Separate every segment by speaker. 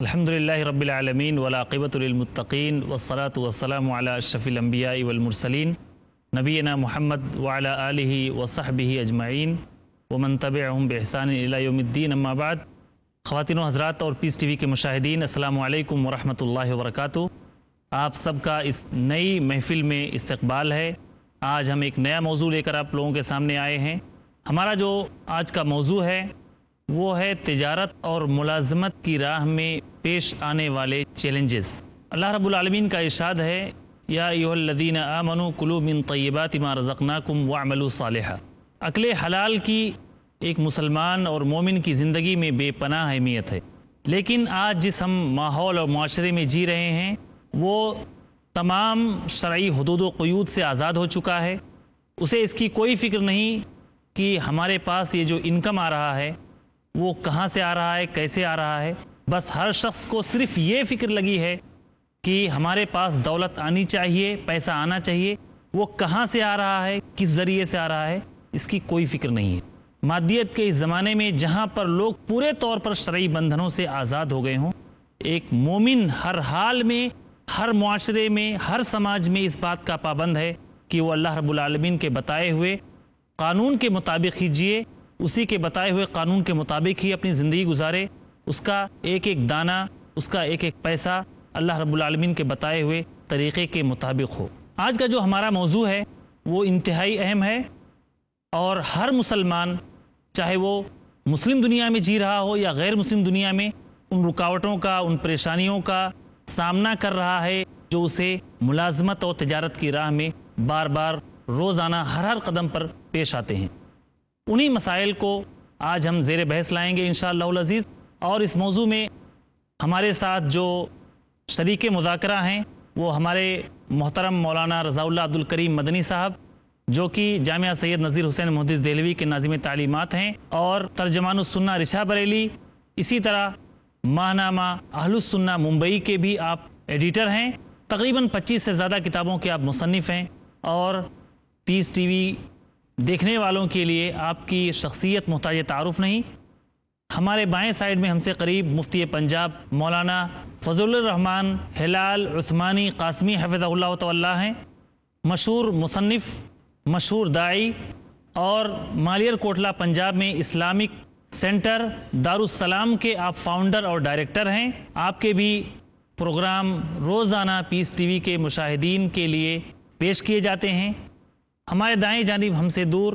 Speaker 1: الحمدللہ رب العالمین والعاقبۃ للمتقین والصلاۃ والسلام علی اشرف الانبیاء والمرسلین نبینا محمد وعلی آلہ وصحبہ اجمعین ومن تبعہم بإحسان الی یوم الدین، اما بعد۔ خواتین و حضرات اور پیس ٹی وی کے مشاہدین، السلام علیکم ورحمۃ اللہ وبرکاتہ۔ آپ سب کا اس نئی محفل میں استقبال ہے۔ آج ہم ایک نیا موضوع لے کر آپ لوگوں کے سامنے آئے ہیں۔ ہمارا جو آج کا موضوع ہے وہ ہے تجارت اور ملازمت کی راہ میں پیش آنے والے چیلنجز۔ اللہ رب العالمین کا ارشاد ہے، یا ایھا الذین آمنوا کلوا من طیبات ما رزقناکم واعملوا صالحا۔ اکل حلال کی ایک مسلمان اور مومن کی زندگی میں بے پناہ اہمیت ہے، لیکن آج جس ہم ماحول اور معاشرے میں جی رہے ہیں وہ تمام شرعی حدود و قیود سے آزاد ہو چکا ہے۔ اسے اس کی کوئی فکر نہیں کہ ہمارے پاس یہ جو انکم آ رہا ہے وہ کہاں سے آ رہا ہے، کیسے آ رہا ہے۔ بس ہر شخص کو صرف یہ فکر لگی ہے کہ ہمارے پاس دولت آنی چاہیے، پیسہ آنا چاہیے، وہ کہاں سے آ رہا ہے، کس ذریعے سے آ رہا ہے، اس کی کوئی فکر نہیں ہے۔ مادیت کے اس زمانے میں جہاں پر لوگ پورے طور پر شرعی بندھنوں سے آزاد ہو گئے ہوں، ایک مومن ہر حال میں، ہر معاشرے میں، ہر سماج میں اس بات کا پابند ہے کہ وہ اللہ رب العالمین کے بتائے ہوئے قانون کے مطابق ہی جیے، اسی کے بتائے ہوئے قانون کے مطابق ہی اپنی زندگی گزارے، اس کا ایک ایک دانہ، اس کا ایک ایک پیسہ اللہ رب العالمین کے بتائے ہوئے طریقے کے مطابق ہو۔ آج کا جو ہمارا موضوع ہے وہ انتہائی اہم ہے، اور ہر مسلمان، چاہے وہ مسلم دنیا میں جی رہا ہو یا غیر مسلم دنیا میں، ان رکاوٹوں کا، ان پریشانیوں کا سامنا کر رہا ہے جو اسے ملازمت اور تجارت کی راہ میں بار بار روزانہ ہر قدم پر پیش آتے ہیں۔ انہی مسائل کو آج ہم زیر بحث لائیں گے انشاءاللہ العزیز، اور اس موضوع میں ہمارے ساتھ جو شریک مذاکرہ ہیں وہ ہمارے محترم مولانا رضا اللہ عبد الکریم مدنی صاحب، جو کہ جامعہ سید نذیر حسین محدث دہلوی کے ناظم تعلیمات ہیں، اور ترجمان السنہ رشا بریلی، اسی طرح ماہنامہ اہل السنہ ممبئی کے بھی آپ ایڈیٹر ہیں، تقریباً 25 سے زیادہ کتابوں کے آپ مصنف ہیں، اور پیس ٹی وی دیکھنے والوں کے لیے آپ کی شخصیت محتاج تعارف نہیں۔ ہمارے بائیں سائیڈ میں ہم سے قریب مفتی پنجاب مولانا فضل الرحمن ہلال عثمانی قاسمی حفظہ اللہ تعالی ہیں، مشہور مصنف، مشہور داعی، اور مالیار کوٹلہ پنجاب میں اسلامک سینٹر دارالسلام کے آپ فاؤنڈر اور ڈائریکٹر ہیں۔ آپ کے بھی پروگرام روزانہ پیس ٹی وی کے مشاہدین کے لیے پیش کیے جاتے ہیں۔ ہمارے دائیں جانب ہم سے دور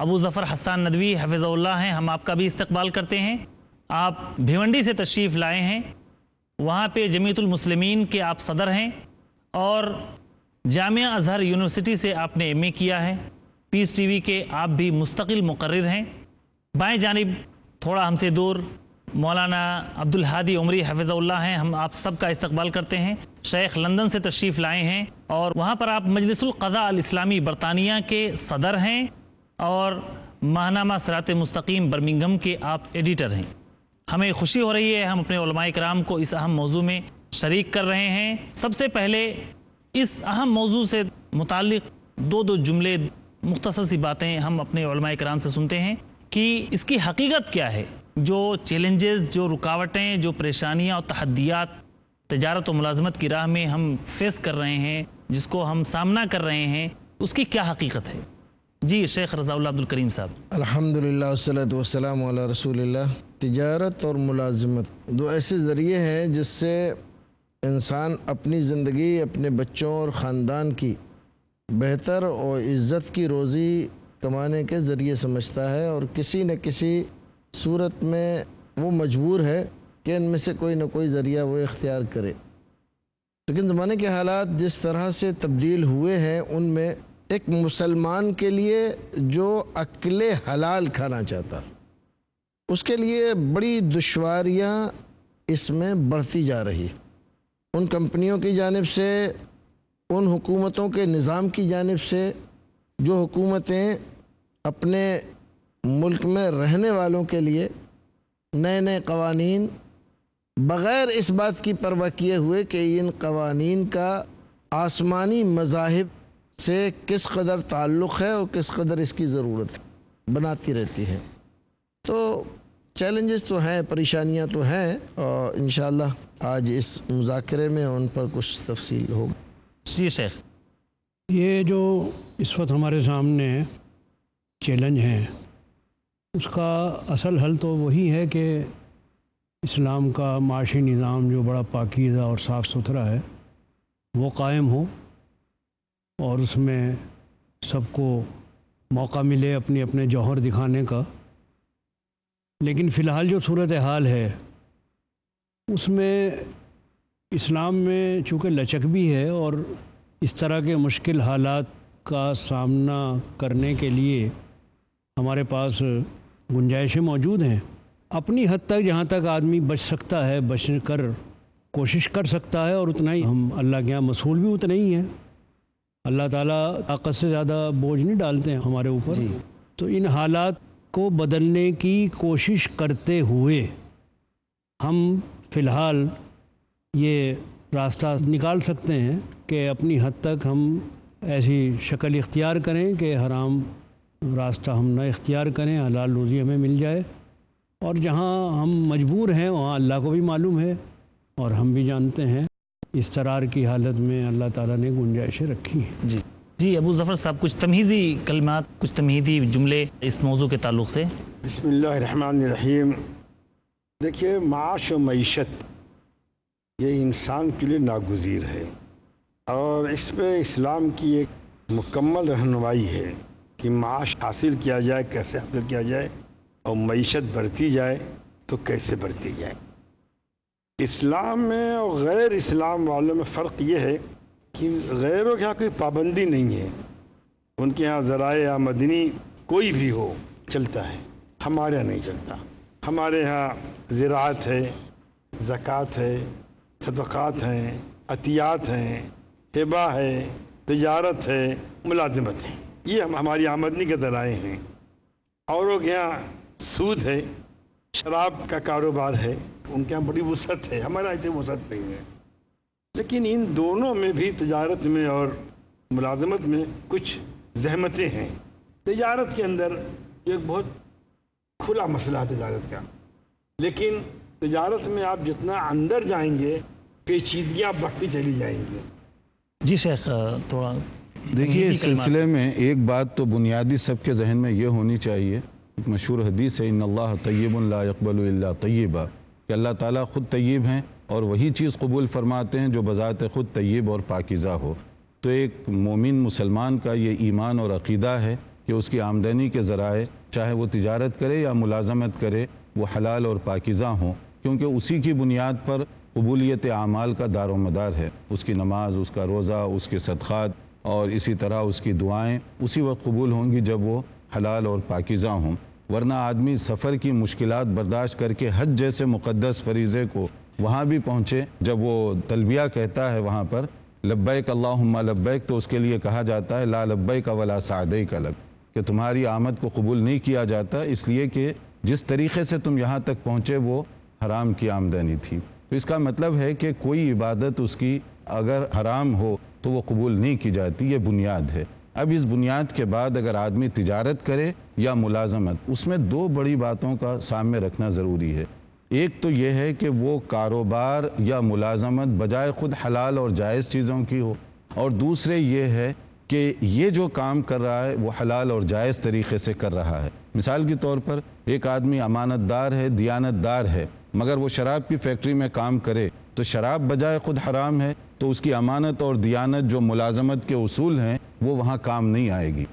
Speaker 1: ابو ظفر حسان ندوی حفظہ اللہ ہیں، ہم آپ کا بھی استقبال کرتے ہیں۔ آپ بھیونڈی سے تشریف لائے ہیں، وہاں پہ جمیعت المسلمین کے آپ صدر ہیں، اور جامعہ ازہر یونیورسٹی سے آپ نے ایم اے کیا ہے۔ پیس ٹی وی کے آپ بھی مستقل مقرر ہیں۔ بائیں جانب تھوڑا ہم سے دور مولانا عبدالہادی عمری حفظہ اللہ ہیں، ہم آپ سب کا استقبال کرتے ہیں۔ شیخ لندن سے تشریف لائے ہیں، اور وہاں پر آپ مجلس القضاء الاسلامی برطانیہ کے صدر ہیں، اور ماہنامہ صراط مستقیم برمنگھم کے آپ ایڈیٹر ہیں۔ ہمیں خوشی ہو رہی ہے، ہم اپنے علماء کرام کو اس اہم موضوع میں شریک کر رہے ہیں۔ سب سے پہلے اس اہم موضوع سے متعلق دو جملے، مختصر سی باتیں ہم اپنے علماء کرام سے سنتے ہیں کہ اس کی حقیقت کیا ہے، جو چیلنجز، جو رکاوٹیں، جو پریشانیاں اور تحدیات تجارت و ملازمت کی راہ میں ہم فیس کر رہے ہیں، جس کو ہم سامنا کر رہے ہیں، اس کی کیا حقیقت ہے۔ جی شیخ رضا اللہ عبد الکریم صاحب۔
Speaker 2: الحمدللہ والصلاۃ والسلام علی رسول اللہ۔ تجارت اور ملازمت دو ایسے ذریعے ہیں جس سے انسان اپنی زندگی، اپنے بچوں اور خاندان کی بہتر اور عزت کی روزی کمانے کے ذریعے سمجھتا ہے، اور کسی نہ کسی صورت میں وہ مجبور ہے کہ ان میں سے کوئی نہ کوئی ذریعہ وہ اختیار کرے۔ لیکن زمانے کے حالات جس طرح سے تبدیل ہوئے ہیں، ان میں ایک مسلمان کے لیے جو اکل حلال کھانا چاہتا، اس کے لیے بڑی دشواریاں اس میں بڑھتی جا رہی۔ ان کمپنیوں کی جانب سے، ان حکومتوں کے نظام کی جانب سے، جو حکومتیں اپنے ملک میں رہنے والوں کے لیے نئے نئے قوانین بغیر اس بات کی پرواہ کیے ہوئے کہ ان قوانین کا آسمانی مذاہب سے کس قدر تعلق ہے اور کس قدر اس کی ضرورت ہے، بناتی رہتی ہے۔ تو چیلنجز تو ہیں، پریشانیاں تو ہیں، اور انشاءاللہ آج اس مذاکرے میں ان پر کچھ تفصیل ہوگا۔
Speaker 1: جی شیخ۔
Speaker 3: یہ جو اس وقت ہمارے سامنے چیلنج ہیں، اس کا اصل حل تو وہی ہے کہ اسلام کا معاشی نظام جو بڑا پاکیزہ اور صاف ستھرا ہے وہ قائم ہو، اور اس میں سب کو موقع ملے اپنے اپنے جوہر دکھانے کا۔ لیکن فی الحال جو صورتحال ہے اس میں اسلام میں چونکہ لچک بھی ہے، اور اس طرح کے مشکل حالات کا سامنا کرنے کے لیے ہمارے پاس گنجائشیں موجود ہیں۔ اپنی حد تک جہاں تک آدمی بچ سکتا ہے بچ کر کوشش کر سکتا ہے، اور اتنا ہی ہم اللہ کے یہاں مسئول بھی اتنا ہی ہیں۔ اللہ تعالیٰ طاقت سے زیادہ بوجھ نہیں ڈالتے ہیں ہمارے اوپر۔ تو ان حالات کو بدلنے کی کوشش کرتے ہوئے ہم فی الحال یہ راستہ نکال سکتے ہیں کہ اپنی حد تک ہم ایسی شکل اختیار کریں کہ حرام راستہ ہم نہ اختیار کریں، حلال روزی ہمیں مل جائے، اور جہاں ہم مجبور ہیں وہاں اللہ کو بھی معلوم ہے اور ہم بھی جانتے ہیں اضطرار کی حالت میں اللہ تعالیٰ نے گنجائشیں رکھی ہیں۔
Speaker 1: جی ابو ظفر صاحب، کچھ تمہیدی کلمات، کچھ تمہیدی جملے اس موضوع کے تعلق سے۔
Speaker 4: بسم اللہ الرحمن الرحیم۔ دیکھیے، معاش و معیشت یہ انسان کے لیے ناگزیر ہے، اور اس پہ اسلام کی ایک مکمل رہنمائی ہے کہ معاش حاصل کیا جائے، کیسے حاصل کیا جائے، اور معیشت بڑھتی جائے تو کیسے بڑھتی جائے۔ اسلام میں اور غیر اسلام والوں میں فرق یہ ہے کہ غیروں کے یہاں کوئی پابندی نہیں ہے، ان کے یہاں ذرائع آمدنی کوئی بھی ہو چلتا ہے، ہمارے یہاں نہیں چلتا۔ ہمارے یہاں زراعت ہے، زکوٰۃ ہے، صدقات ہیں، عطیات ہیں، ہبہ ہے، تجارت ہے، ملازمت ہے، یہ ہماری آمدنی کے ذرائع ہیں۔ اوروں کے یہاں سود ہے، شراب کا کاروبار ہے، ان کے یہاں بڑی وسعت ہے، ہمارا ایسے وسعت نہیں ہے۔ لیکن ان دونوں میں بھی، تجارت میں اور ملازمت میں، کچھ زحمتیں ہیں۔ تجارت کے اندر ایک بہت کھلا مسئلہ ہے تجارت کا، لیکن تجارت میں آپ جتنا اندر جائیں گے پیچیدگیاں بڑھتی چلی جائیں گی۔
Speaker 1: جی شیخ، تھوڑا
Speaker 5: دیکھیے، اس سلسلے میں ایک بات تو بنیادی سب کے ذہن میں یہ ہونی چاہیے، ایک مشہور حدیث ہے، ان اللہ طیب لا یقبل الا طیبا، کہ اللہ تعالیٰ خود طیب ہیں اور وہی چیز قبول فرماتے ہیں جو بذات خود طیب اور پاکیزہ ہو۔ تو ایک مومن مسلمان کا یہ ایمان اور عقیدہ ہے کہ اس کی آمدنی کے ذرائع، چاہے وہ تجارت کرے یا ملازمت کرے، وہ حلال اور پاکیزہ ہوں، کیونکہ اسی کی بنیاد پر قبولیت اعمال کا دار و مدار ہے۔ اس کی نماز، اس کا روزہ، اس کے صدقات اور اسی طرح اس کی دعائیں اسی وقت قبول ہوں گی جب وہ حلال اور پاکیزہ ہوں۔ ورنہ آدمی سفر کی مشکلات برداشت کر کے حج جیسے مقدس فریضے کو وہاں بھی پہنچے، جب وہ تلبیہ کہتا ہے وہاں پر لبیک اللہم لبیک، تو اس کے لیے کہا جاتا ہے لا لبیک ولا سعدیک لک، کہ تمہاری آمد کو قبول نہیں کیا جاتا، اس لیے کہ جس طریقے سے تم یہاں تک پہنچے وہ حرام کی آمدنی تھی۔ تو اس کا مطلب ہے کہ کوئی عبادت اس کی اگر حرام ہو تو وہ قبول نہیں کی جاتی، یہ بنیاد ہے۔ اب اس بنیاد کے بعد اگر آدمی تجارت کرے یا ملازمت، اس میں دو بڑی باتوں کا سامنے رکھنا ضروری ہے۔ ایک تو یہ ہے کہ وہ کاروبار یا ملازمت بجائے خود حلال اور جائز چیزوں کی ہو، اور دوسرے یہ ہے کہ یہ جو کام کر رہا ہے وہ حلال اور جائز طریقے سے کر رہا ہے۔ مثال کے طور پر ایک آدمی امانت دار ہے، دیانت دار ہے، مگر وہ شراب کی فیکٹری میں کام کرے تو شراب بجائے خود حرام ہے، تو اس کی امانت اور دیانت جو ملازمت کے اصول ہیں وہ وہاں کام نہیں آئے گی۔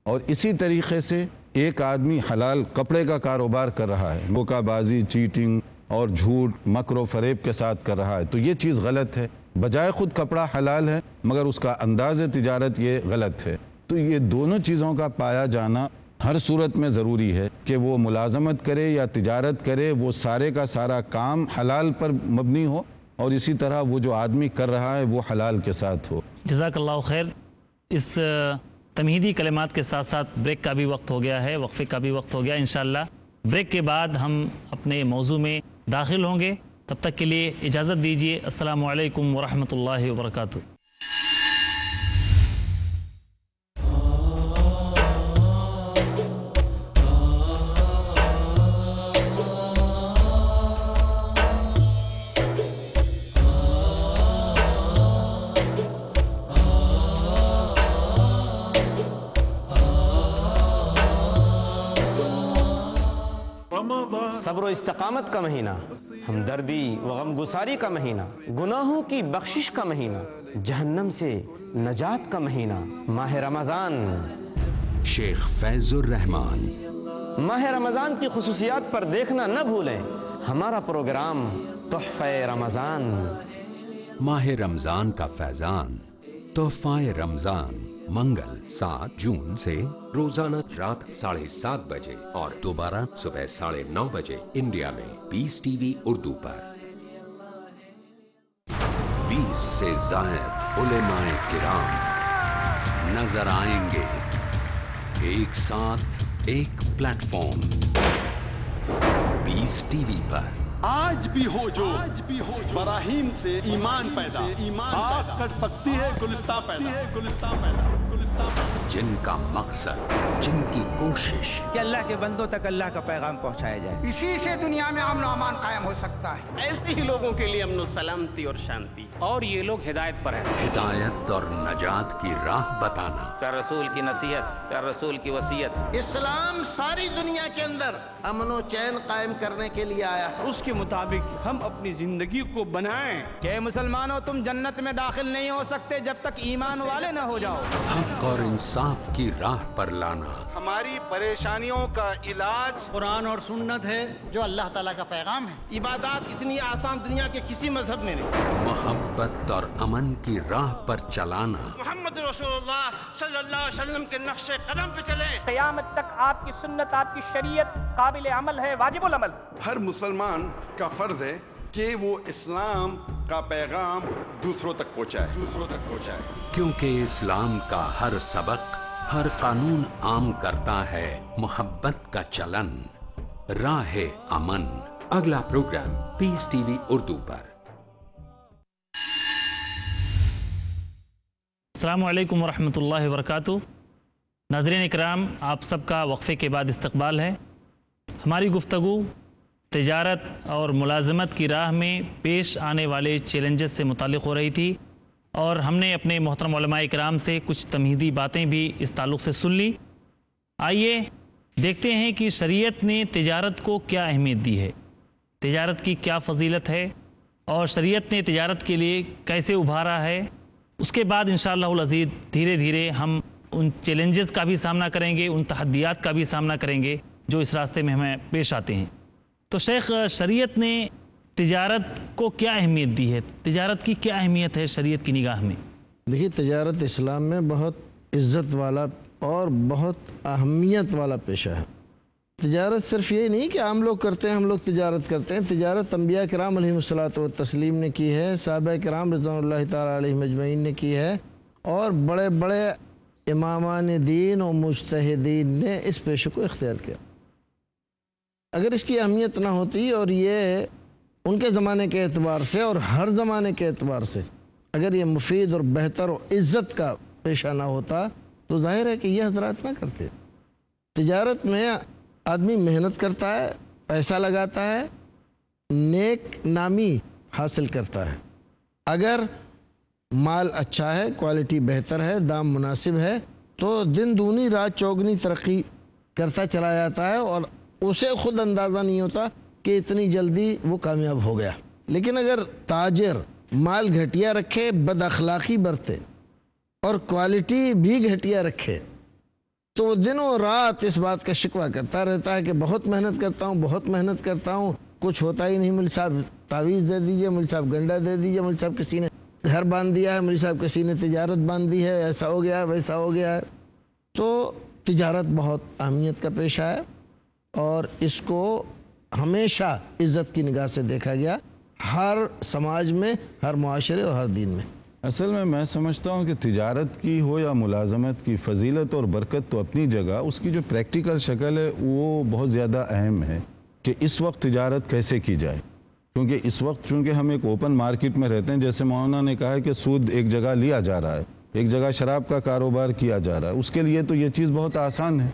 Speaker 5: اور اسی طریقے سے ایک آدمی حلال کپڑے کا کاروبار کر رہا ہے، دھوکہ بازی، چیٹنگ اور جھوٹ، مکر و فریب کے ساتھ کر رہا ہے، تو یہ چیز غلط ہے۔ بجائے خود کپڑا حلال ہے مگر اس کا انداز تجارت یہ غلط ہے۔ تو یہ دونوں چیزوں کا پایا جانا ہر صورت میں ضروری ہے کہ وہ ملازمت کرے یا تجارت کرے، وہ سارے کا سارا کام حلال پر مبنی ہو، اور اسی طرح وہ جو آدمی کر رہا ہے وہ حلال کے ساتھ ہو۔
Speaker 1: جزاک اللہ خیر۔ اس تمہیدی کلمات کے ساتھ ساتھ بریک کا بھی وقت ہو گیا ہے، وقفے کا بھی وقت ہو گیا۔ انشاءاللہ بریک کے بعد ہم اپنے موضوع میں داخل ہوں گے، تب تک کے لیے اجازت دیجیے۔ السلام علیکم ورحمۃ اللہ وبرکاتہ۔
Speaker 6: صبر و استقامت کا مہینہ، ہمدردی و غم گساری کا مہینہ، گناہوں کی بخشش کا مہینہ، جہنم سے نجات کا مہینہ، ماہ رمضان۔
Speaker 7: شیخ فیض الرحمان۔
Speaker 6: ماہ رمضان کی خصوصیات پر دیکھنا نہ بھولیں ہمارا پروگرام تحفہ رمضان۔
Speaker 7: ماہ رمضان کا فیضان، تحفہ رمضان، منگل 7 جون سے روزانہ رات 7:30 بجے اور دوبارہ صبح 9:30 بجے انڈیا میں پیس ٹی وی اردو پر۔ 20 سے زائد علماء کرام نظر آئیں گے، ایک ساتھ ایک پلیٹ فارم، پیس ٹی وی پر۔
Speaker 8: آج بھی ہو جو براہیم سے ایمان پیدا، آگ کٹ سکتی ہے گلستہ پیدا۔
Speaker 7: جن کا مقصد، جن کی کوشش
Speaker 9: کہ اللہ کے بندوں تک اللہ کا پیغام پہنچایا جائے، اسی سے دنیا میں امن و امان قائم ہو سکتا ہے۔
Speaker 10: ایسے ہی لوگوں کے لیے امن و سلامتی اور شانتی، اور یہ لوگ ہدایت پر ہیں۔
Speaker 7: ہدایت اور نجات کی راہ بتانا،
Speaker 10: پیار رسول کی نصیحت، پیار رسول کی وصیت۔
Speaker 9: اسلام ساری دنیا کے اندر امن و چین قائم کرنے کے لیے آیا ہے۔
Speaker 8: اس کے مطابق ہم اپنی زندگی کو بنائیں
Speaker 6: کہ مسلمانوں تم جنت میں داخل نہیں ہو سکتے جب تک ایمان والے نہ ہو جاؤ۔
Speaker 7: حق اور انصاف کی راہ پر لانا،
Speaker 11: ہماری پریشانیوں کا علاج
Speaker 9: قرآن اور سنت ہے، جو اللہ تعالیٰ کا پیغام ہے۔ عبادات اتنی آسان دنیا کے کسی مذہب میں نہیں۔
Speaker 7: محبت اور امن کی راہ پر چلانا،
Speaker 10: محمد رسول اللہ صلی اللہ علیہ وسلم کے نقش قدم پہ چلیں۔
Speaker 12: قیامت تک آپ کی سنت، آپ کی شریعت قابل عمل ہے، واجب العمل۔
Speaker 11: ہر مسلمان کا فرض ہے کہ وہ اسلام کا پیغام دوسروں تک پہنچائے۔
Speaker 7: کیونکہ اسلام کا ہر سبق، ہر قانون عام کرتا ہے محبت کا چلن، راہ امن۔ اگلا پروگرام پیس ٹی وی اردو پر۔
Speaker 1: السلام علیکم ورحمۃ اللہ وبرکاتہ۔ ناظرین اکرام، آپ سب کا وقفے کے بعد استقبال ہے۔ ہماری گفتگو تجارت اور ملازمت کی راہ میں پیش آنے والے چیلنجز سے متعلق ہو رہی تھی، اور ہم نے اپنے محترم علماء اکرام سے کچھ تمہیدی باتیں بھی اس تعلق سے سن لی۔ آئیے دیکھتے ہیں کہ شریعت نے تجارت کو کیا اہمیت دی ہے، تجارت کی کیا فضیلت ہے، اور شریعت نے تجارت کے لیے کیسے ابھارا ہے۔ اس کے بعد انشاءاللہ العزیز دھیرے دھیرے ہم ان چیلنجز کا بھی سامنا کریں گے، ان تحدیات کا بھی سامنا کریں گے جو اس راستے میں ہمیں پیش آتے ہیں۔ تو شیخ، شریعت نے تجارت کو کیا اہمیت دی ہے؟ تجارت کی کیا اہمیت ہے شریعت کی نگاہ میں؟
Speaker 2: دیکھیے، تجارت اسلام میں بہت عزت والا اور بہت اہمیت والا پیشہ ہے۔ تجارت صرف یہ نہیں کہ عام لوگ کرتے ہیں، ہم لوگ تجارت کرتے ہیں۔ تجارت انبیاء کرام علیہم الصلوۃ والتسلیم نے کی ہے، صحابہ کرام رضوان اللہ تعالیٰ علیہم اجمعین نے کی ہے، اور بڑے بڑے امامان دین و مجتہدین نے اس پیشے کو اختیار کیا۔ اگر اس کی اہمیت نہ ہوتی اور یہ ان کے زمانے کے اعتبار سے اور ہر زمانے کے اعتبار سے اگر یہ مفید اور بہتر و عزت کا پیشہ نہ ہوتا تو ظاہر ہے کہ یہ حضرات نہ کرتے۔ تجارت میں آدمی محنت کرتا ہے، پیسہ لگاتا ہے، نیک نامی حاصل کرتا ہے۔ اگر مال اچھا ہے، کوالٹی بہتر ہے، دام مناسب ہے، تو دن دونی رات چوگنی ترقی کرتا چلا جاتا ہے، اور اسے خود اندازہ نہیں ہوتا کہ اتنی جلدی وہ کامیاب ہو گیا۔ لیکن اگر تاجر مال گھٹیا رکھے، بد اخلاقی برتے اور کوالٹی بھی گھٹیا رکھے تو وہ دنوں رات اس بات کا شکوہ کرتا رہتا ہے کہ بہت محنت کرتا ہوں، کچھ ہوتا ہی نہیں۔ مولوی صاحب تعویذ دے دیجئے، مولوی صاحب گنڈا دے دیجئے، مولوی صاحب کسی نے گھر باندھ دیا ہے، مولوی صاحب کسی نے تجارت باندھ دی ہے، ایسا ہو گیا ہے، ویسا ہو گیا ہے۔ تو تجارت بہت اہمیت کا پیشہ ہے، اور اس کو ہمیشہ عزت کی نگاہ سے دیکھا گیا، ہر سماج میں، ہر معاشرے اور ہر دین میں۔
Speaker 5: اصل میں سمجھتا ہوں کہ تجارت کی ہو یا ملازمت کی، فضیلت اور برکت تو اپنی جگہ، اس کی جو پریکٹیکل شکل ہے وہ بہت زیادہ اہم ہے کہ اس وقت تجارت کیسے کی جائے۔ کیونکہ اس وقت چونکہ ہم ایک اوپن مارکیٹ میں رہتے ہیں، جیسے مولانا نے کہا ہے کہ سود ایک جگہ لیا جا رہا ہے، ایک جگہ شراب کا کاروبار کیا جا رہا ہے، اس کے لیے تو یہ چیز بہت آسان ہے۔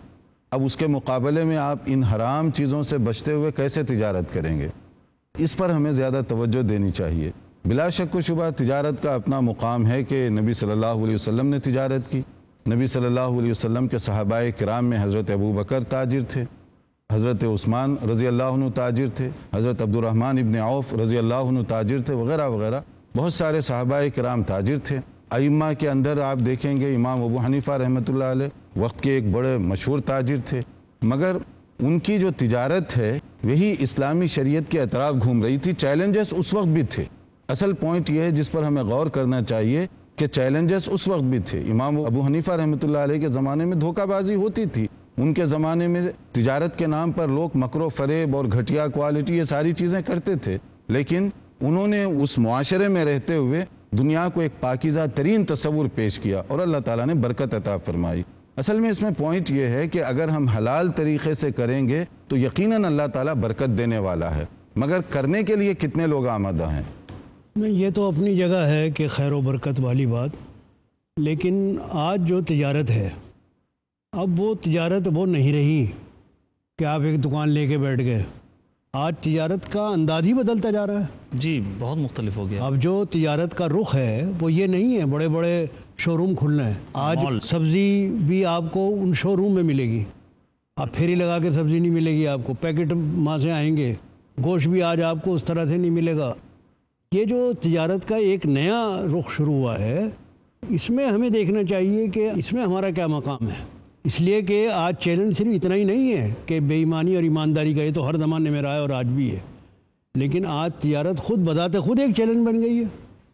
Speaker 5: اب اس کے مقابلے میں آپ ان حرام چیزوں سے بچتے ہوئے کیسے تجارت کریں گے؟ اس پر ہمیں زیادہ توجہ دینی چاہیے۔ بلا شک و شبہ تجارت کا اپنا مقام ہے کہ نبی صلی اللہ علیہ وسلم نے تجارت کی۔ نبی صلی اللہ علیہ وسلم کے صحابہ کرام میں حضرت ابو بکر تاجر تھے، حضرت عثمان رضی اللہ عنہ تاجر تھے، حضرت عبد الرحمن ابن عوف رضی اللہ عنہ تاجر تھے، وغیرہ وغیرہ بہت سارے صحابہ کرام تاجر تھے۔ ائمہ کے اندر آپ دیکھیں گے امام ابو حنیفہ رحمۃ اللہ علیہ وقت کے ایک بڑے مشہور تاجر تھے، مگر ان کی جو تجارت ہے وہی اسلامی شریعت کے اطراف گھوم رہی تھی۔ چیلنجز اس وقت بھی تھے، اصل پوائنٹ یہ ہے جس پر ہمیں غور کرنا چاہیے کہ چیلنجز اس وقت بھی تھے۔ امام ابو حنیفہ رحمۃ اللہ علیہ کے زمانے میں دھوکہ بازی ہوتی تھی، ان کے زمانے میں تجارت کے نام پر لوگ مکر و فریب اور گھٹیا کوالٹی یہ ساری چیزیں کرتے تھے، لیکن انہوں نے اس معاشرے میں رہتے ہوئے دنیا کو ایک پاکیزہ ترین تصور پیش کیا اور اللہ تعالیٰ نے برکت عطا فرمائی۔ اصل میں اس میں پوائنٹ یہ ہے کہ اگر ہم حلال طریقے سے کریں گے تو یقیناً اللہ تعالیٰ برکت دینے والا ہے، مگر کرنے کے لیے کتنے لوگ آمادہ ہیں؟
Speaker 3: نہیں، یہ تو اپنی جگہ ہے کہ خیر و برکت والی بات، لیکن آج جو تجارت ہے اب وہ تجارت وہ نہیں رہی کہ آپ ایک دکان لے کے بیٹھ گئے۔ آج تجارت کا انداز ہی بدلتا جا رہا ہے۔
Speaker 1: جی بہت مختلف ہو گیا۔
Speaker 3: اب جو تجارت کا رخ ہے وہ یہ نہیں ہے بڑے بڑے شو روم کھلنا ہے۔ آج سبزی بھی آپ کو ان شو روم میں ملے گی، آپ پھیری لگا کے سبزی نہیں ملے گی، آپ کو پیکٹ وہاں سے آئیں گے۔ گوشت بھی آج آپ کو اس طرح سے نہیں ملے گا۔ یہ جو تجارت کا ایک نیا رخ شروع ہوا ہے، اس میں ہمیں دیکھنا چاہیے کہ اس میں ہمارا کیا مقام ہے، اس لیے کہ آج چیلنج صرف اتنا ہی نہیں ہے کہ بے ایمانی اور ایمانداری کا، یہ تو ہر زمانے میں رہا ہے اور آج بھی ہے، لیکن آج تجارت خود بذات خود ایک چیلنج بن گئی ہے۔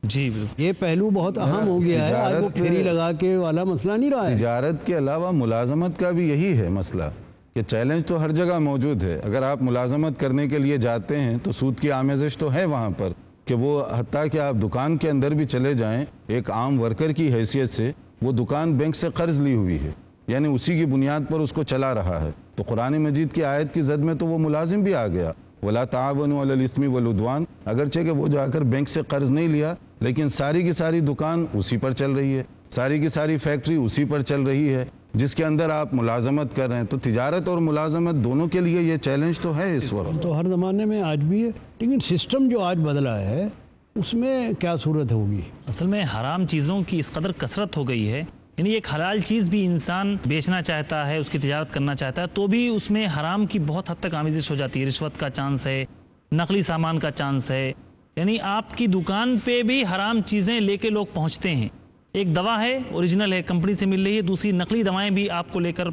Speaker 1: جی
Speaker 3: یہ پہلو بہت اہم ہو گیا ہے، آج وہ پھیری لگا کے والا مسئلہ نہیں رہا ہے۔
Speaker 5: تجارت کے علاوہ ملازمت کا بھی یہی ہے مسئلہ کہ چیلنج تو ہر جگہ موجود ہے۔ اگر آپ ملازمت کرنے کے لیے جاتے ہیں تو سود کی آمیزش تو ہے وہاں پر، کہ وہ حتیٰ کہ آپ دکان کے اندر بھی چلے جائیں ایک عام ورکر کی حیثیت سے، وہ دکان بینک سے قرض لی ہوئی ہے، یعنی اسی کی بنیاد پر اس کو چلا رہا ہے۔ تو قرآن مجید کی آیت کی زد میں تو وہ ملازم بھی آ گیا، وَلَا تَعَاوَنُوا عَلَى الْإِثْمِ وَالْعُدْوَانِ، اگرچہ کہ وہ جا کر بینک سے قرض نہیں لیا، لیکن ساری کی ساری دکان اسی پر چل رہی ہے، ساری کی ساری فیکٹری اسی پر چل رہی ہے جس کے اندر آپ ملازمت کر رہے ہیں۔ تو تجارت اور ملازمت دونوں کے لیے یہ چیلنج تو ہے اس وقت۔
Speaker 3: تو ہر زمانے میں آج بھی ہے، لیکن سسٹم جو آج بدلا ہے اس میں کیا صورت ہوگی؟
Speaker 1: اصل میں حرام چیزوں کی اس قدر کثرت ہو گئی ہے، یعنی ایک حلال چیز بھی انسان بیچنا چاہتا ہے، اس کی تجارت کرنا چاہتا ہے، تو بھی اس میں حرام کی بہت حد تک آمیزش ہو جاتی ہے۔ رشوت کا چانس ہے، نقلی سامان کا چانس ہے، یعنی آپ کی دکان پہ بھی حرام چیزیں لے کے لوگ پہنچتے ہیں۔ ایک دوا ہے اوریجنل ہے، کمپنی سے مل رہی ہے، دوسری نقلی دوائیں بھی آپ کو لے کر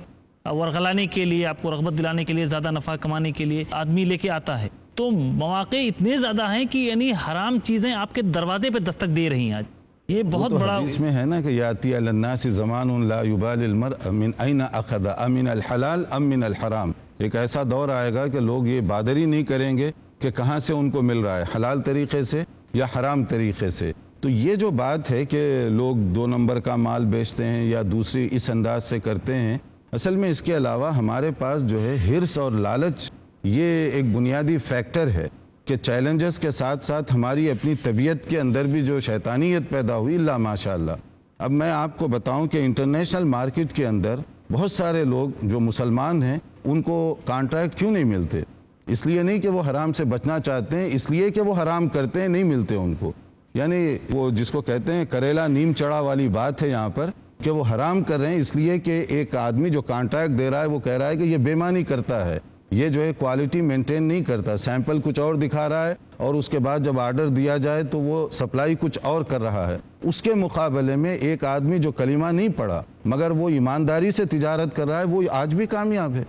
Speaker 1: ورغلانے کے لیے، آپ کو رغبت دلانے کے لیے، زیادہ نفع کمانے کے لیے آدمی لے کے آتا ہے۔ تو مواقع اتنے زیادہ ہیں کہ یعنی حرام چیزیں آپ کے دروازے پہ دستک دے رہی ہیں آج۔ یہ بہت بڑا
Speaker 5: اس میں ہے نا کہ یاتی علی الناس زمان لا یبال المرء من این اخذ امن الحلال ام من الحرام۔ ایک ایسا دور آئے گا کہ لوگ یہ بادری نہیں کریں گے کہ کہاں سے ان کو مل رہا ہے، حلال طریقے سے یا حرام طریقے سے۔ تو یہ جو بات ہے کہ لوگ 2 نمبر کا مال بیچتے ہیں یا دوسری اس انداز سے کرتے ہیں، اصل میں اس کے علاوہ ہمارے پاس جو ہے ہرس اور لالچ، یہ ایک بنیادی فیکٹر ہے کہ چیلنجز کے ساتھ ساتھ ہماری اپنی طبیعت کے اندر بھی جو شیطانیت پیدا ہوئی، اللہ ماشاءاللہ۔ اب میں آپ کو بتاؤں کہ انٹرنیشنل مارکیٹ کے اندر بہت سارے لوگ جو مسلمان ہیں ان کو کانٹریکٹ کیوں نہیں ملتے؟ اس لیے نہیں کہ وہ حرام سے بچنا چاہتے ہیں، اس لیے کہ وہ حرام کرتے ہیں، نہیں ملتے ان کو۔ یعنی وہ جس کو کہتے ہیں کریلا نیم چڑھا والی بات ہے یہاں پر، کہ وہ حرام کر رہے ہیں اس لیے کہ ایک آدمی جو کانٹریکٹ دے رہا ہے وہ کہہ رہا ہے کہ یہ بے ایمانی کرتا ہے، یہ جو ہے کوالٹی مینٹین نہیں کرتا، سیمپل کچھ اور دکھا رہا ہے اور اس کے بعد جب آرڈر دیا جائے تو وہ سپلائی کچھ اور کر رہا ہے۔ اس کے مقابلے میں ایک آدمی جو کلمہ نہیں پڑھا مگر وہ ایمانداری سے تجارت کر رہا ہے، وہ آج بھی کامیاب ہے۔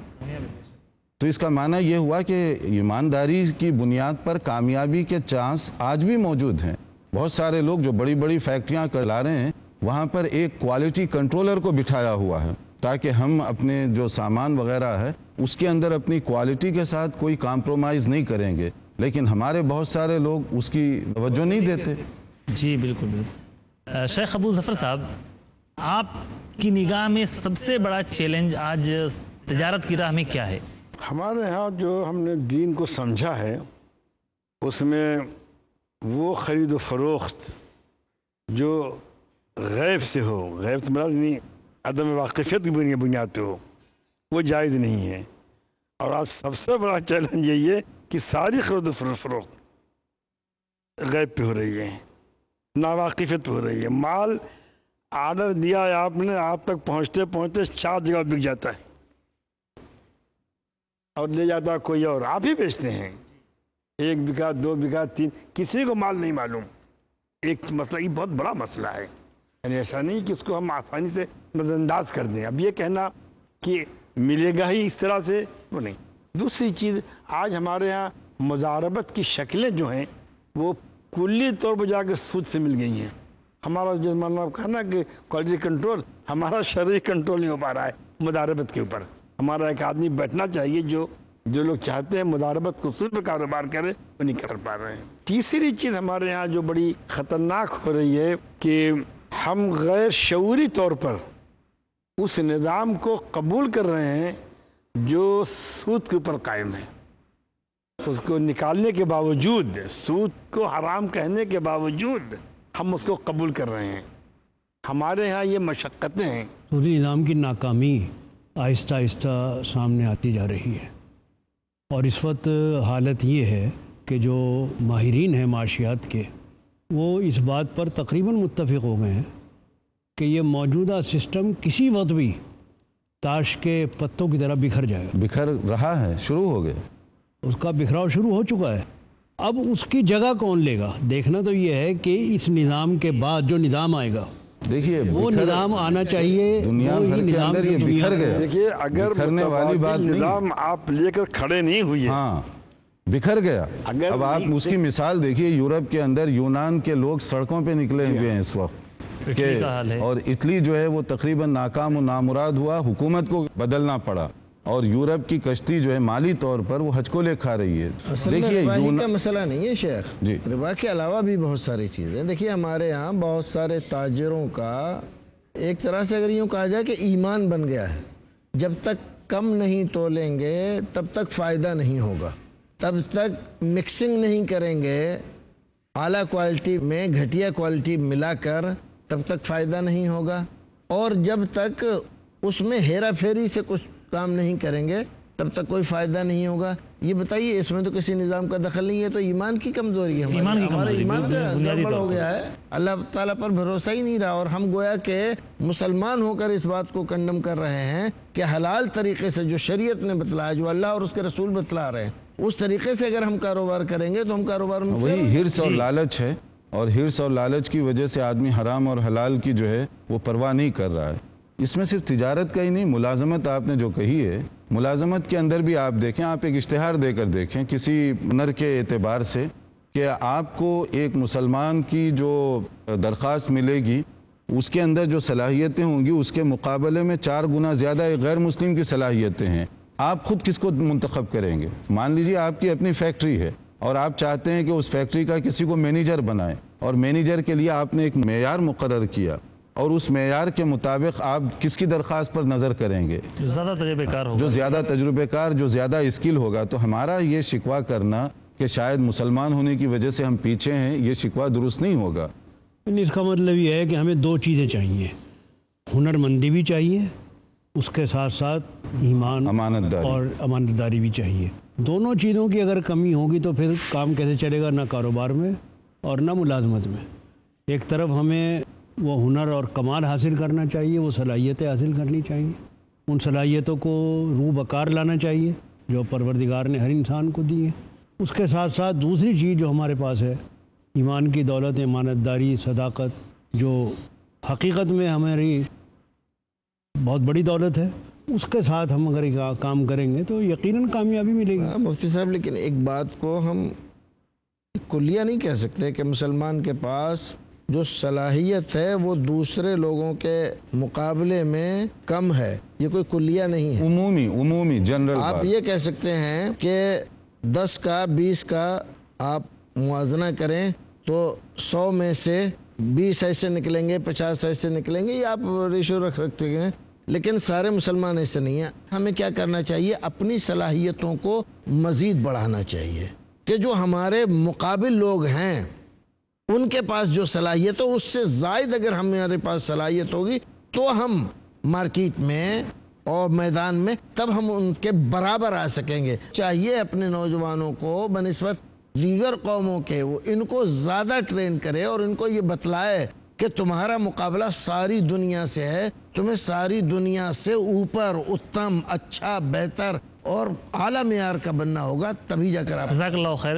Speaker 5: تو اس کا معنی یہ ہوا کہ ایمانداری کی بنیاد پر کامیابی کے چانس آج بھی موجود ہیں۔ بہت سارے لوگ جو بڑی بڑی فیکٹریاں لا رہے ہیں وہاں پر ایک کوالٹی کنٹرولر کو بٹھایا ہوا ہے تاکہ ہم اپنے جو سامان وغیرہ ہے اس کے اندر اپنی کوالٹی کے ساتھ کوئی کمپرومائز نہیں کریں گے، لیکن ہمارے بہت سارے لوگ اس کی توجہ نہیں دیتے۔
Speaker 1: جی بالکل بالکل۔ شیخ ابو ظفر صاحب، آپ کی نگاہ میں سب سے بڑا چیلنج آج تجارت کی راہ میں کیا ہے؟
Speaker 4: ہمارے ہاں جو ہم نے دین کو سمجھا ہے اس میں وہ خرید و فروخت جو غیب سے ہو، غیب سے مراد نہیں عدم واقفیت کی بنیاد پہ ہو، وہ جائز نہیں ہے۔ اور آج سب سے بڑا چیلنج یہی ہے کہ ساری خرید و فروخت غیب پہ ہو رہی ہے، ناواقفیت پہ ہو رہی ہے۔ مال آرڈر دیا ہے آپ نے، آپ تک پہنچتے پہنچتے 4 جگہ بک جاتا ہے۔ اور لے جاتا کوئی اور، آپ ہی بیچتے ہیں. 1 بیگھہ 2 بیگھہ 3، کسی کو مال نہیں معلوم. ایک مسئلہ، یہ بہت بڑا مسئلہ ہے. یعنی ایسا نہیں کہ اس کو ہم آسانی سے نظر انداز کر دیں. اب یہ کہنا کہ ملے گا ہی اس طرح سے، وہ نہیں. دوسری چیز، آج ہمارے ہاں مضاربت کی شکلیں جو ہیں وہ کلی طور پر جا کے سود سے مل گئی ہیں. ہمارا جو مطلب کہنا کہ کوالٹی کنٹرول، ہمارا شرعی کنٹرول نہیں ہو پا رہا ہے مضاربت کے اوپر. ہمارا ایک آدمی بیٹھنا چاہیے جو لوگ چاہتے ہیں مضاربت کو اصول پہ کاروبار کرے، وہ نہیں کر پا رہے ہیں. تیسری چیز ہمارے ہاں جو بڑی خطرناک ہو رہی ہے کہ ہم غیر شعوری طور پر اس نظام کو قبول کر رہے ہیں جو سود کے اوپر قائم ہے. اس کو نکالنے کے باوجود، سود کو حرام کہنے کے باوجود ہم اس کو قبول کر رہے ہیں. ہمارے ہاں یہ مشقتیں ہیں.
Speaker 3: سودی نظام کی ناکامی آہستہ آہستہ سامنے آتی جا رہی ہے، اور اس وقت حالت یہ ہے کہ جو ماہرین ہیں معاشیات کے، وہ اس بات پر تقریباً متفق ہو گئے ہیں کہ یہ موجودہ سسٹم کسی وقت بھی تاش کے پتوں کی طرح بکھر جائے گا.
Speaker 5: بکھر رہا ہے، شروع ہو گیا،
Speaker 3: اس کا بکھراؤ شروع ہو چکا ہے. اب اس کی جگہ کون لے گا؟ دیکھنا تو یہ ہے کہ اس نظام کے بعد جو نظام آئے گا،
Speaker 5: دیکھیے
Speaker 3: وہ نظام آنا چاہیے.
Speaker 5: دنیا بھر کے اندر یہ بکھر گیا.
Speaker 4: دیکھیے اگر
Speaker 5: بکھرنے والی بات نہیں،
Speaker 4: نظام آپ لے کر کھڑے نہیں ہوئے،
Speaker 5: ہاں بکھر گیا. اب آپ اس کی مثال دیکھیے، یورپ کے اندر یونان کے لوگ سڑکوں پہ نکلے ہوئے ہیں اس وقت، اور اٹلی جو ہے وہ تقریباً ناکام و نامراد ہوا، حکومت کو بدلنا پڑا، اور یورپ کی کشتی جو ہے مالی طور پر وہ ہچکولے کھا رہی ہے.
Speaker 2: دیکھیے ربا ہی کا مسئلہ نہیں ہے شیخ،
Speaker 5: جی،
Speaker 2: ربا کے علاوہ بھی بہت ساری چیزیں. دیکھیے ہمارے ہاں بہت سارے تاجروں کا ایک طرح سے اگر یوں کہا جائے کہ ایمان بن گیا ہے، جب تک کم نہیں تولیں گے تب تک فائدہ نہیں ہوگا، تب تک مکسنگ نہیں کریں گے اعلیٰ کوالٹی میں گھٹیا کوالٹی ملا کر، تب تک فائدہ نہیں ہوگا، اور جب تک اس میں ہیرا پھیری سے کچھ کام نہیں کریں گے تب تک کوئی فائدہ نہیں ہوگا. یہ بتائیے اس میں تو کسی نظام کا دخل نہیں ہے، تو ایمان کی کمزوری ہے. ہمارا ایمان گڑبڑ ہو گیا ہے، اللہ تعالیٰ پر بھروسہ ہی نہیں رہا، اور ہم گویا کہ مسلمان ہو کر اس بات کو کنڈم کر رہے ہیں کہ حلال طریقے سے جو شریعت نے بتلایا، جو اللہ اور اس کے رسول بتلا رہے ہیں، اس طریقے سے اگر ہم کاروبار کریں گے تو ہم کاروبار میں
Speaker 5: وہی ہرس اور لالچ ہے، اور ہرس اور لالچ کی وجہ سے آدمی حرام اور حلال کی جو ہے وہ پرواہ نہیں کر رہا ہے. اس میں صرف تجارت کا ہی نہیں، ملازمت آپ نے جو کہی ہے، ملازمت کے اندر بھی آپ دیکھیں، آپ ایک اشتہار دے کر دیکھیں کسی ہنر کے اعتبار سے کہ آپ کو ایک مسلمان کی جو درخواست ملے گی اس کے اندر جو صلاحیتیں ہوں گی اس کے مقابلے میں 4 گنا زیادہ ایک غیر مسلم کی صلاحیتیں ہیں. آپ خود کس کو منتخب کریں گے؟ مان لیجیے آپ کی اپنی فیکٹری ہے اور آپ چاہتے ہیں کہ اس فیکٹری کا کسی کو مینیجر بنائیں، اور مینیجر کے لیے آپ نے ایک معیار مقرر کیا، اور اس معیار کے مطابق آپ کس کی درخواست پر نظر کریں گے؟
Speaker 1: جو زیادہ تجربے کار ہوگا،
Speaker 5: جو زیادہ تجربے کار، جو زیادہ اسکل ہوگا. تو ہمارا یہ شکوہ کرنا کہ شاید مسلمان ہونے کی وجہ سے ہم پیچھے ہیں، یہ شکوہ درست نہیں ہوگا.
Speaker 3: اس کا مطلب یہ ہے کہ ہمیں 2 چیزیں چاہیے، ہنر مندی بھی چاہیے، اس کے ساتھ ساتھ ایمان اور امانت داری بھی چاہیے. دونوں چیزوں کی اگر کمی ہوگی تو پھر کام کیسے چلے گا؟ نہ کاروبار میں اور نہ ملازمت میں. ایک طرف ہمیں وہ ہنر اور کمال حاصل کرنا چاہیے، وہ صلاحیتیں حاصل کرنی چاہیے، ان صلاحیتوں کو روح بکار لانا چاہیے جو پروردگار نے ہر انسان کو دی ہے. اس کے ساتھ ساتھ دوسری چیز جو ہمارے پاس ہے، ایمان کی دولت، امانت داری، صداقت، جو حقیقت میں ہماری بہت بڑی دولت ہے، اس کے ساتھ ہم اگر کام کریں گے تو یقیناً کامیابی ملے گی.
Speaker 2: مفتی صاحب لیکن ایک بات کو ہم کلیہ نہیں کہہ سکتے کہ مسلمان کے پاس جو صلاحیت ہے وہ دوسرے لوگوں کے مقابلے میں کم ہے، یہ کوئی کلیہ نہیں ہے،
Speaker 5: عمومی جنرل.
Speaker 2: آپ یہ کہہ سکتے ہیں کہ 10 کا 20 کا آپ موازنہ کریں تو 100 میں سے 20 ایسے نکلیں گے، 50 ایسے نکلیں گے، یہ آپ ریشو رکھتے ہیں، لیکن سارے مسلمان ایسے نہیں ہیں. ہمیں کیا کرنا چاہیے؟ اپنی صلاحیتوں کو مزید بڑھانا چاہیے کہ جو ہمارے مقابل لوگ ہیں ان کے پاس جو صلاحیت ہو اس سے زائد اگر ہمارے پاس صلاحیت ہوگی تو ہم مارکیٹ میں اور میدان میں تب ہم ان کے برابر آ سکیں گے. چاہیے اپنے نوجوانوں کو بنسبت دیگر قوموں کے وہ ان کو زیادہ ٹرین کرے اور ان کو یہ بتلائے کہ تمہارا مقابلہ ساری دنیا سے ہے، تمہیں ساری دنیا سے اوپر، اتم، اچھا، بہتر اور اعلیٰ معیار کا بننا ہوگا، تبھی جا کر آپ.
Speaker 1: جزاک اللہ خیر.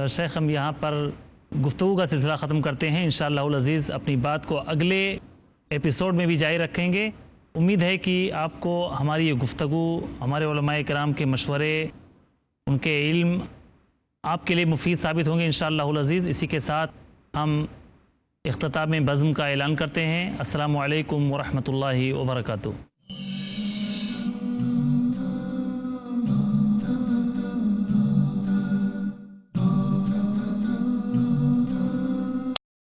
Speaker 1: شیخ ہم یہاں پر گفتگو کا سلسلہ ختم کرتے ہیں. انشاءاللہ العزیز اپنی بات کو اگلے ایپیسوڈ میں بھی جاری رکھیں گے. امید ہے کہ آپ کو ہماری یہ گفتگو، ہمارے علماء کرام کے مشورے، ان کے علم آپ کے لیے مفید ثابت ہوں گے انشاءاللہ العزیز. اسی کے ساتھ ہم اختتام بزم کا اعلان کرتے ہیں. السلام علیکم ورحمۃ اللہ وبرکاتہ.